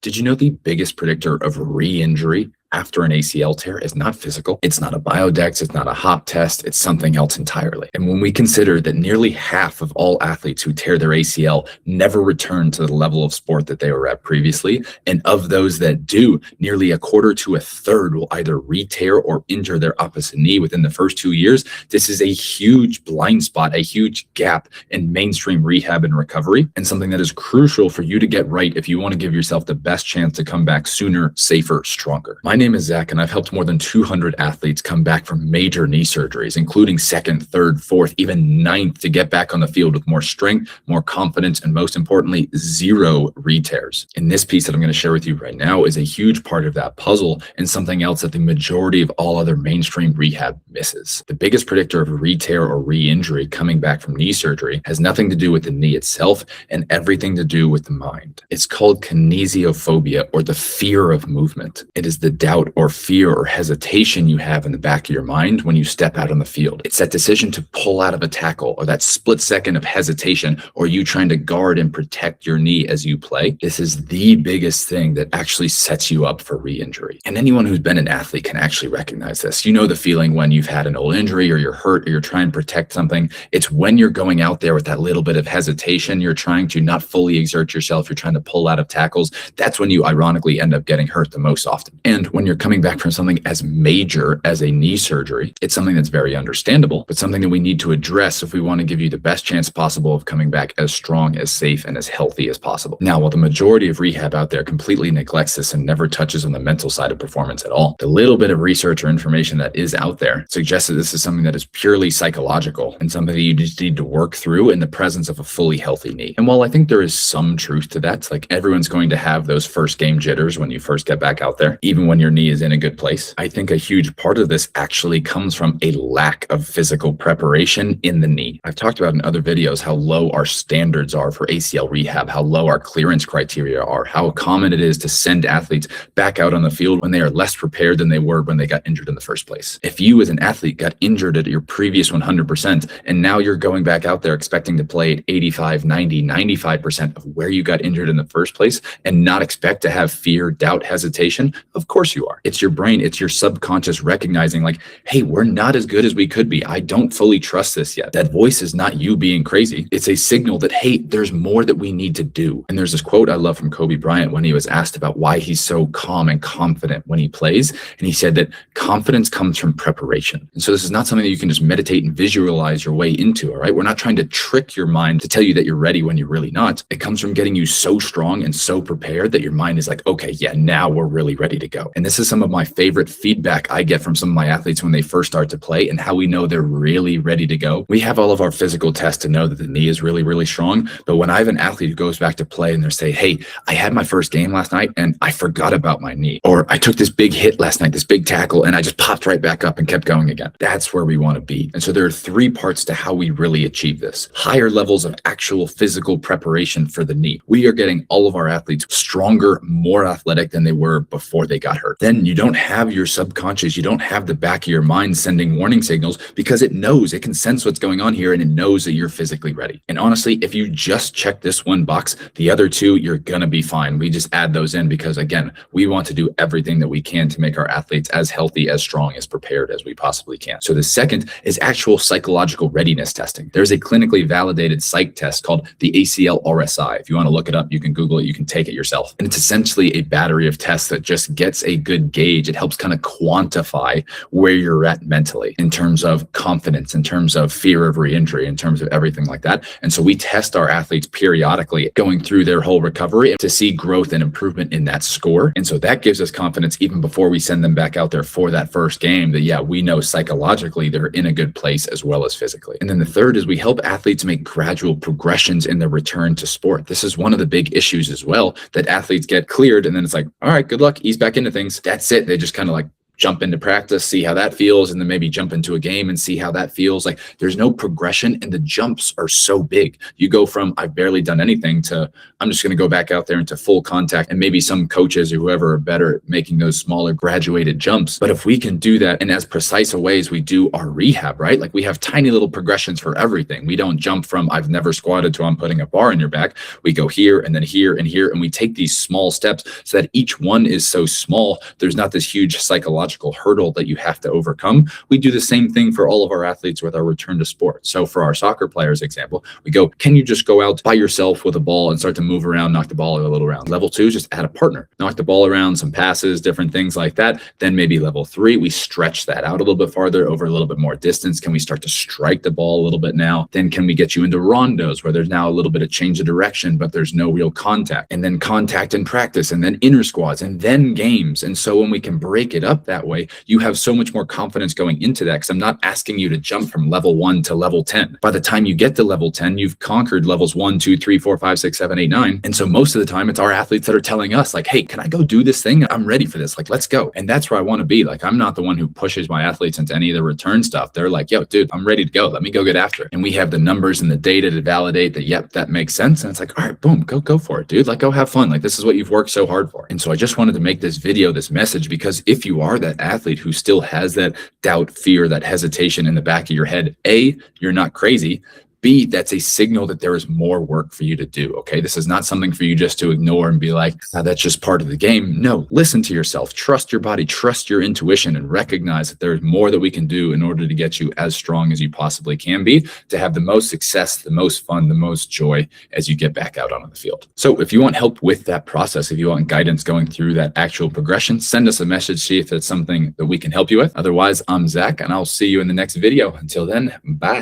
Did you know the biggest predictor of re-injury after an ACL tear is not physical? It's not a biodex, it's not a hop test, it's something else entirely. And when we consider that nearly half of all athletes who tear their ACL never return to the level of sport that they were at previously, and of those that do, nearly a quarter to a third will either re-tear or injure their opposite knee within the first 2 years, this is a huge blind spot, a huge gap in mainstream rehab and recovery, and something that is crucial for you to get right if you want to give yourself the best chance to come back sooner, safer, stronger. My name is Zach, and I've helped more than 200 athletes come back from major knee surgeries, including second, third, fourth, even ninth, to get back on the field with more strength, more confidence, and most importantly, zero re-tears. And this piece that I'm going to share with you right now is a huge part of that puzzle and something else that the majority of all other mainstream rehab misses. The biggest predictor of a re-tear or re-injury coming back from knee surgery has nothing to do with the knee itself and everything to do with the mind. It's called kinesiophobia, or the fear of movement. It is the doubt or fear or hesitation you have in the back of your mind when you step out on the field. It's that decision to pull out of a tackle, or that split second of hesitation, or you trying to guard and protect your knee as you play. This is the biggest thing that actually sets you up for re-injury. And anyone who's been an athlete can actually recognize this. You know the feeling when you've had an old injury or you're hurt or you're trying to protect something. It's when you're going out there with that little bit of hesitation, you're trying to not fully exert yourself, you're trying to pull out of tackles. That's when you ironically end up getting hurt the most often. And when you're coming back from something as major as a knee surgery, it's something that's very understandable, but something that we need to address if we want to give you the best chance possible of coming back as strong, as safe, and as healthy as possible. Now, while the majority of rehab out there completely neglects this and never touches on the mental side of performance at all, the little bit of research or information that is out there suggests that this is something that is purely psychological and something that you just need to work through in the presence of a fully healthy knee. And while I think there is some truth to that, like everyone's going to have those first game jitters when you first get back out there, even when your knee is in a good place. I think a huge part of this actually comes from a lack of physical preparation in the knee. I've talked about in other videos how low our standards are for ACL rehab, how low our clearance criteria are, how common it is to send athletes back out on the field when they are less prepared than they were when they got injured in the first place. If you as an athlete got injured at your previous 100% and now you're going back out there expecting to play at 85, 90, 95% of where you got injured in the first place and not expect to have fear, doubt, hesitation, of course you are. It's your brain, it's your subconscious recognizing like, hey, we're not as good as we could be. I don't fully trust this yet. That voice is not you being crazy. It's a signal that, hey, there's more that we need to do. And there's this quote I love from Kobe Bryant when he was asked about why he's so calm and confident when he plays. And he said that confidence comes from preparation. And so this is not something that you can just meditate and visualize your way into, all right? We're not trying to trick your mind to tell you that you're ready when you're really not. It comes from getting you so strong and so prepared that your mind is like, okay, yeah, now we're really ready to go. And this is some of my favorite feedback I get from some of my athletes when they first start to play and how we know they're really ready to go. We have all of our physical tests to know that the knee is really, really strong. But when I have an athlete who goes back to play and they say, hey, I had my first game last night and I forgot about my knee, or I took this big hit last night, this big tackle, and I just popped right back up and kept going again. That's where we want to be. And so there are 3 parts to how we really achieve this. Higher levels of actual physical preparation for the knee. We are getting all of our athletes stronger, more athletic than they were before they got hurt. Then you don't have your subconscious, you don't have the back of your mind sending warning signals because it knows, it can sense what's going on here and it knows that you're physically ready. And honestly, if you just check this one box, the other 2, you're gonna be fine. We just add those in because again, we want to do everything that we can to make our athletes as healthy, as strong, as prepared as we possibly can. So the second is actual psychological readiness testing. There's a clinically validated psych test called the ACL RSI. If you want to look it up, you can Google it, you can take it yourself. And it's essentially a battery of tests that just gets a good gauge. It helps kind of quantify where you're at mentally in terms of confidence, in terms of fear of re-injury, in terms of everything like that. And so we test our athletes periodically going through their whole recovery to see growth and improvement in that score. And so that gives us confidence even before we send them back out there for that first game that, yeah, we know psychologically they're in a good place as well as physically. And then the third is we help athletes make gradual progressions in their return to sport. This is one of the big issues as well, that athletes get cleared and then it's like, all right, good luck, ease back into things. That's it. They just kind of like jump into practice, see how that feels, and then maybe jump into a game and see how that feels. Like there's no progression, and the jumps are so big. You go from I've barely done anything to I'm just going to go back out there into full contact, and maybe some coaches or whoever are better at making those smaller graduated jumps. But if we can do that in as precise a way as we do our rehab, right? Like we have tiny little progressions for everything. We don't jump from I've never squatted to I'm putting a bar in your back. We go here and then here and here, and we take these small steps so that each one is so small. There's not this huge psychological hurdle that you have to overcome. We do the same thing for all of our athletes with our return to sport. So for our soccer players example, we go, can you just go out by yourself with a ball and start to move around, knock the ball a little around? Level 2 is just add a partner, knock the ball around, some passes, different things like that. Then maybe level 3, we stretch that out a little bit farther over a little bit more distance. Can we start to strike the ball a little bit now? Then can we get you into rondos where there's now a little bit of change of direction, but there's no real contact, and then contact in practice, and then inner squats, and then games. And so when we can break it up that way, you have so much more confidence going into that, because I'm not asking you to jump from level 1 to level 10. By the time you get to level 10, you've conquered levels 1, 2, 3, 4, 5, 6, 7, 8, 9. And so most of the time it's our athletes that are telling us like, hey, can I go do this thing? I'm ready for this. Like, let's go. And that's where I want to be. Like, I'm not the one who pushes my athletes into any of the return stuff. They're like, yo, dude, I'm ready to go. Let me go get after it. And we have the numbers and the data to validate that, yep, that makes sense. And it's like, all right, boom, go for it, dude. Like, go have fun. Like, this is what you've worked so hard for. And so I just wanted to make this video, this message, because if you are that athlete who still has that doubt, fear, that hesitation in the back of your head, A, you're not crazy. B, that's a signal that there is more work for you to do, okay? This is not something for you just to ignore and be like, oh, that's just part of the game. No, listen to yourself, trust your body, trust your intuition, and recognize that there's more that we can do in order to get you as strong as you possibly can be, to have the most success, the most fun, the most joy as you get back out onto the field. So if you want help with that process, if you want guidance going through that actual progression, send us a message, see if it's something that we can help you with. Otherwise, I'm Zach, and I'll see you in the next video. Until then, bye.